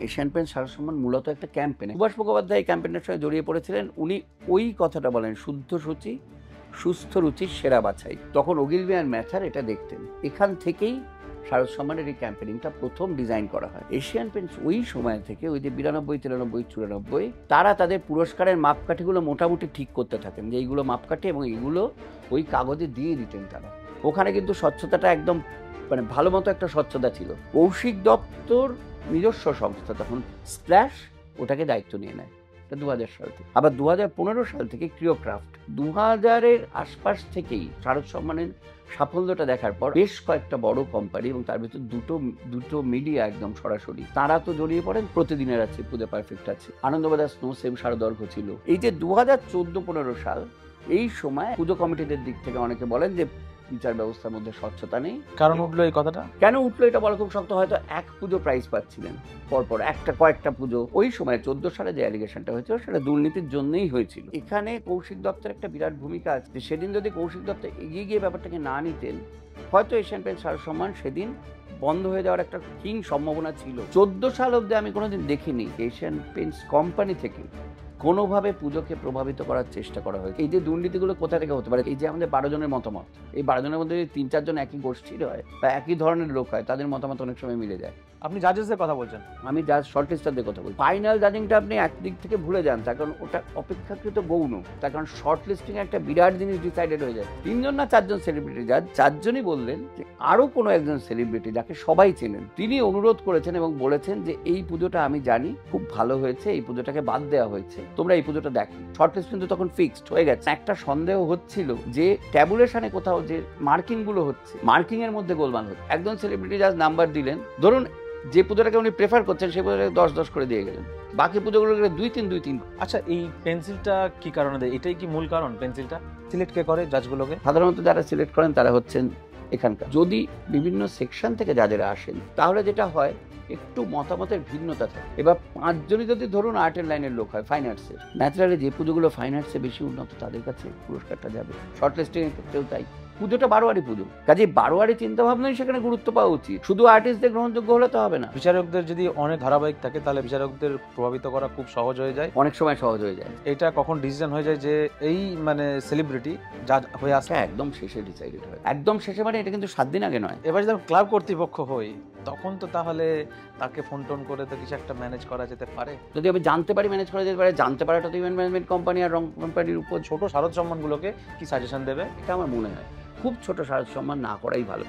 Asian Paints শারদ সম্মান মূলত একটা ক্যাম্পেইন। সুভাষ মুখোপাধ্যায় এই ক্যাম্পেইনের সঙ্গে জড়িয়ে পড়েছিলেন। উনি ওই কথাটা বলেন, শুদ্ধ সূচি, সুস্থ রুচির সেরা বাছাই। তখন ওগিলবি অ্যান্ড ম্যাথার এটা দেখতেন। এখান থেকেই শারদ সম্মানের এই ক্যাম্পেইনটা প্রথম ডিজাইন করা হয়। এশিয়ান পেইন্টস ওই সময় থেকে, ওই যে 92, 93, 94, তারা তাদের পুরস্কারের মাপকাঠিগুলো মোটামুটি ঠিক করতে থাকেন, যে এইগুলো মাপকাঠি এবং এইগুলো ওই কাগজে দিয়ে দিতেন তারা। ওখানে কিন্তু স্বচ্ছতাটা একদম মানে ভালো মতো একটা স্বচ্ছতা ছিল। কৌশিক দত্তর নিজস্ব সংস্থা তখন স্প্ল্যাশ ওটাকে দায়িত্ব নিয়ে নেয়। 2000 সাল থেকে। আবার 2015 সাল থেকে ক্রিওক্রাফট। 2000-এর আশপাশ থেকেই শারদ সম্মানের সাফল্যটা দেখার পর বেশ কয়েকটা বড় কোম্পানি এবং তার ভিতর দুটো মিডিয়া একদম সরাসরি তারা তো জড়িয়ে পড়েন। প্রতিদিনের আছে, পুজো পারফেক্ট আছে, আনন্দবাজার স্নো সেভ শারদর্ঘ ছিল। এই যে 2014-15 সাল, এই সময় পুজো কমিটিদের দিক থেকে অনেকে বলেন যে বিচার ব্যবস্থার মধ্যে স্বচ্ছতা নেই। কারণ উঠলো এই কথাটা, কেন উঠলো এটা বলা খুব শক্ত। হয়তো এক পুজো প্রাইজ পাচ্ছিলেন পরপর কয়েকটা পুজো। ওই সময় 14 সালে যে অ্যালিগেশনটা হয়েছিল সেটা দুর্নীতির জন্যই হয়েছিল। এখানে কৌশিক দত্তের একটা বিরাট ভূমিকা আছে। সেদিন যদি কৌশিক দত্ত এগিয়ে গিয়ে ব্যাপারটাকে না নিতেন, হয়তো এশিয়ান পেইন্টস শারদ সম্মান সেদিন বন্ধ হয়ে যাওয়ার একটা ক্ষীণ সম্ভাবনা ছিল। 14 সাল অব্দি আমি কোনোদিন দেখিনি এশিয়ান পেইন্টস কোম্পানি থেকে কোনোভাবে পুজোকে প্রভাবিত করার চেষ্টা করা হয়েছে। এই যে দুর্নীতিগুলো কোথা থেকে হতে পারে, এই যে আমাদের 12 জনের মতামত, এই 12 জনের মধ্যে যদি 3-4 জন একই গোষ্ঠীর হয় বা একই ধরনের লোক হয়, তাদের মতামত অনেক সময় মিলে যায়। আপনি জাজেসদের কথা বলছেন, আমি জাজ শর্টলিস্টারদের কথা বলছি। ফাইনাল জাজিংটা আপনি একদিক থেকে ভুলে যান, তার কারণ ওটা অপেক্ষাকৃত গৌণ। তার কারণ শর্ট লিস্টিং একটা বিরাট জিনিস ডিসাইডেড হয়ে যায়। 3 জন না 4 জন সেলিব্রিটি জাজ, 4 জনই বললেন যে আরো কোনো একজন সেলিব্রিটি যাকে সবাই চেনেন, তিনি অনুরোধ করেছেন এবং বলেছেন যে এই পুজোটা আমি জানি খুব ভালো হয়েছে, এই পুজোটাকে বাদ দেওয়া হয়েছে, তোমরা এই পুজোটা দেখো। শর্ট লিস্ট কিন্তু তখন ফিক্সড হয়ে গেছে। একটা সন্দেহ হচ্ছিল যে ট্যাবুলেশনে কোথাও যে মার্কিং গুলো হচ্ছে, মার্কিং এর মধ্যে গোলমাল হচ্ছে। একজন সেলিব্রিটি জাজ নাম্বার দিলেন, ধরুন যে পুজোটাকে উনি প্রেফার করছেন সেই পুজোটাকে 10-10 করে দিয়ে গেলেন, বাকি পুজোগুলোকে 2-3 আচ্ছা, এই পেন্সিলটা কি কারণে দেয়? এটাই কি মূল কারণ? পেন্সিলটা সিলেক্ট কে করে? জাজগুলোকে সাধারণত যারা সিলেক্ট করেন তারা হচ্ছেন এখানকার। যদি বিভিন্ন সেকশন থেকে যারা আসেন, তাহলে যেটা হয় একটু মতামতের ভিন্নতা থাকে। এবার 5 জনই যদি ধরুন আর্টের লাইনের লোক হয়, ফাইন আর্টসের, ন্যাচারালি যে পুজোগুলো ফাইন আর্টসে বেশি উন্নত তাদের কাছে পুরস্কারটা যাবে। শর্ট লিস্টিং এর ক্ষেত্রেও তাই। পুজোটা বারোয়ারি পুজো, কাজে বারোয়ারি চিন্তা ভাবনাই সেখানে গুরুত্ব পাওয়া উচিত। শুধু আর্টিস্টদের গ্রহণযোগ্য হলে তো হবে না। বিচারকদের যদি অনেক ধারাবাহিক থাকে তাহলে বিচারকদের প্রভাবিত করা খুব সহজ হয়ে যায়, অনেক সময় সহজ হয়ে যায়। এটা কখন ডিসিশন হয়ে যায় যে এই মানে সেলিব্রিটি জাজ হয়ে আসে? একদম শেষে ডিসাইডেড হয়, একদম শেষে, মানে এটা কিন্তু 7 দিন আগে নয়। এবার যদি ক্লাব কর্তৃপক্ষ হই তখন তো তাহলে তাকে ফোন টোন করে তো কিছু একটা ম্যানেজ করা যেতে পারে। যদি আমি জানতে পারি ম্যানেজ করা যেতে পারে, জানতে পারাটা তো ইভেন্ট ম্যানেজমেন্ট কোম্পানি আর রং কোম্পানির উপর। ছোট শারদ সম্মানগুলোকে কি সাজেশন দেবে? এটা আমার মনে হয় খুব ছোট শারদ সম্মান না করাই ভালো।